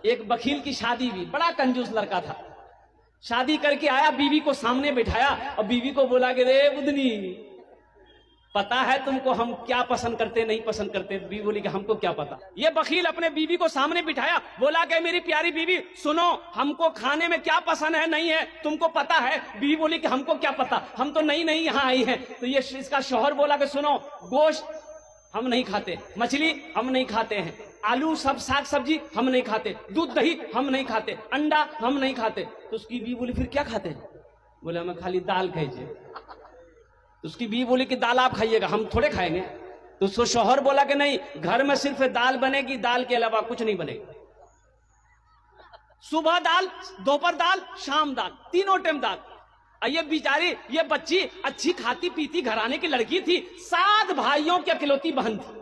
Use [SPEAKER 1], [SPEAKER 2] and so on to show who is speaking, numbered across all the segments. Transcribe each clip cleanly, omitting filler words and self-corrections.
[SPEAKER 1] एक वकील की शादी हुई, बड़ा कंजूस लड़का था। शादी करके आया, बीवी को सामने बिठाया और बीवी को बोला कि रे बुदनी, पता है तुमको हम क्या पसंद करते नहीं पसंद करते? बीवी बोली कि हमको क्या पता। ये वकील अपने बीवी को सामने बिठाया, बोला कि मेरी प्यारी बीवी सुनो, हमको खाने में क्या पसंद है नहीं है तुमको पता है? बीवी बोली कि हमको क्या पता, हम तो नई नई यहाँ आई हैं। तो ये इसका शौहर बोला कि सुनो, गोश्त हम नहीं खाते, मछली हम नहीं खाते हैं, आलू सब साग सब्जी हम नहीं खाते, दूध दही हम नहीं खाते, अंडा हम नहीं खाते। तो उसकी बीवी बोली फिर क्या खाते हैं? बोले हमें खाली दाल खाइए। तो उसकी बीवी बोली कि दाल आप खाइएगा, हम थोड़े खाएंगे। तो उसको शौहर बोला कि नहीं, घर में सिर्फ दाल बनेगी, दाल के अलावा कुछ नहीं बनेगा। सुबह दाल, दोपहर दाल, शाम दाल, तीनों टाइम दाल। ये बेचारी ये बच्ची अच्छी खाती पीती घराने की लड़की थी, 7 भाइयों की अकेलौती बहन थी।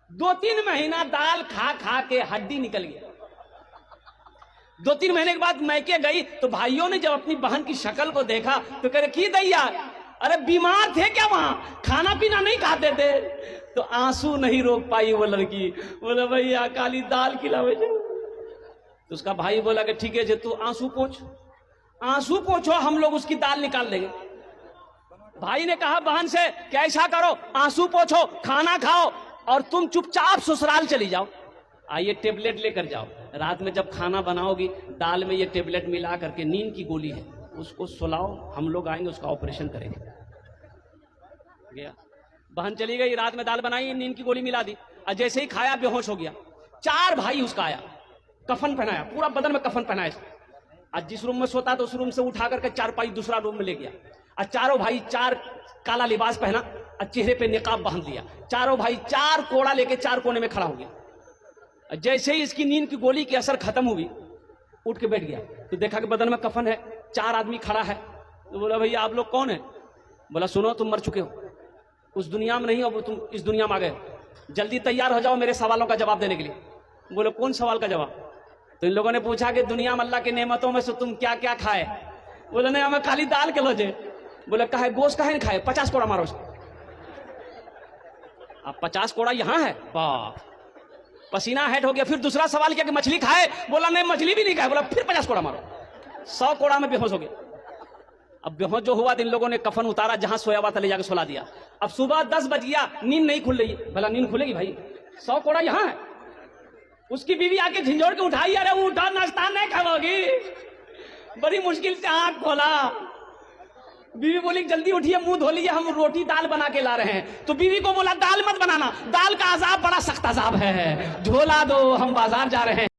[SPEAKER 1] 2-3 महीना दाल खा खा के हड्डी निकल गया। 2-3 महीने के बाद मैके गई तो भाइयों ने जब अपनी बहन की शक्ल को देखा तो कह रहे की दैया, अरे बीमार थे क्या, वहां खाना पीना नहीं खाते थे? तो आंसू नहीं रोक पाई वो लड़की, बोला भैया काली दाल खिलावे। तो उसका भाई बोला कि ठीक है जी, तू आंसू पोंछ, आंसू पोंछो, हम लोग उसकी दाल निकाल देंगे। भाई ने कहा बहन से कि ऐसा करो, आंसू पोंछो, खाना खाओ और तुम चुपचाप ससुराल चली जाओ। आइए टेबलेट लेकर जाओ, रात में जब खाना बनाओगी दाल में ये टेबलेट मिला करके, नींद की गोली है, उसको सुलाओ, हम लोग आएंगे उसका ऑपरेशन करेंगे। गया, बहन चली गई, रात में दाल बनाई, नींद की गोली मिला दी, और जैसे ही खाया बेहोश हो गया। 4 भाई उसका आया, कफन पहनाया, पूरा बदन में कफन पहनाया। आज जिस रूम में सोता तो उस रूम से उठा करके 4 पाई दूसरा रूम में ले गया। और चारों भाई 4 काला लिबास पहना और चेहरे पे निकाब बांध दिया। चारों भाई 4 कोड़ा लेके 4 कोने में खड़ा हो गया। जैसे ही इसकी नींद की गोली की असर खत्म हुई, उठ के बैठ गया तो देखा कि बदन में कफन है, 4 आदमी खड़ा है। तो बोला भैया आप लोग कौन है? बोला सुनो, तुम मर चुके हो, उस दुनिया में नहीं हो, तुम इस दुनिया में आ गए, जल्दी तैयार हो जाओ मेरे सवालों का जवाब देने के लिए। बोले कौन सवाल का जवाब? तो इन लोगों ने पूछा कि दुनिया में अल्लाह की नेमतों में से तुम क्या क्या खाए? बोले नहीं, हमें खाली दाल के लोजे। बोले कहा गोश्त कहा नहीं खाए? 50 कोड़ा मारो। अब 50 कोड़ा यहाँ है, वाह, पसीना हेट हो गया। फिर दूसरा सवाल किया कि मछली खाए? बोला नहीं, मछली भी नहीं खाए। बोला फिर 50 कोड़ा मारो। 100 कोड़ा में बेहोश हो गया। अब बेहोश जो हुआ, इन लोगों ने कफन उतारा, जहां सोया हुआ था ले जाकर सुला दिया। अब सुबह 10 बज गया, नींद नहीं खुल रही। बोला नींद खुलेगी भाई, 100 कोड़ा यहाँ है। उसकी बीवी आके झिंझोड़ के उठाई, अरे उठा, नाश्ता नहीं खाओगी? बड़ी मुश्किल से आंख खोला। बीवी बोली जल्दी उठिए, मुंह धो लीजिए, हम रोटी दाल बना के ला रहे हैं। तो बीवी को बोला दाल मत बनाना, दाल का अजाब बड़ा सख्त अजाब है, झोला दो, हम बाजार जा रहे हैं।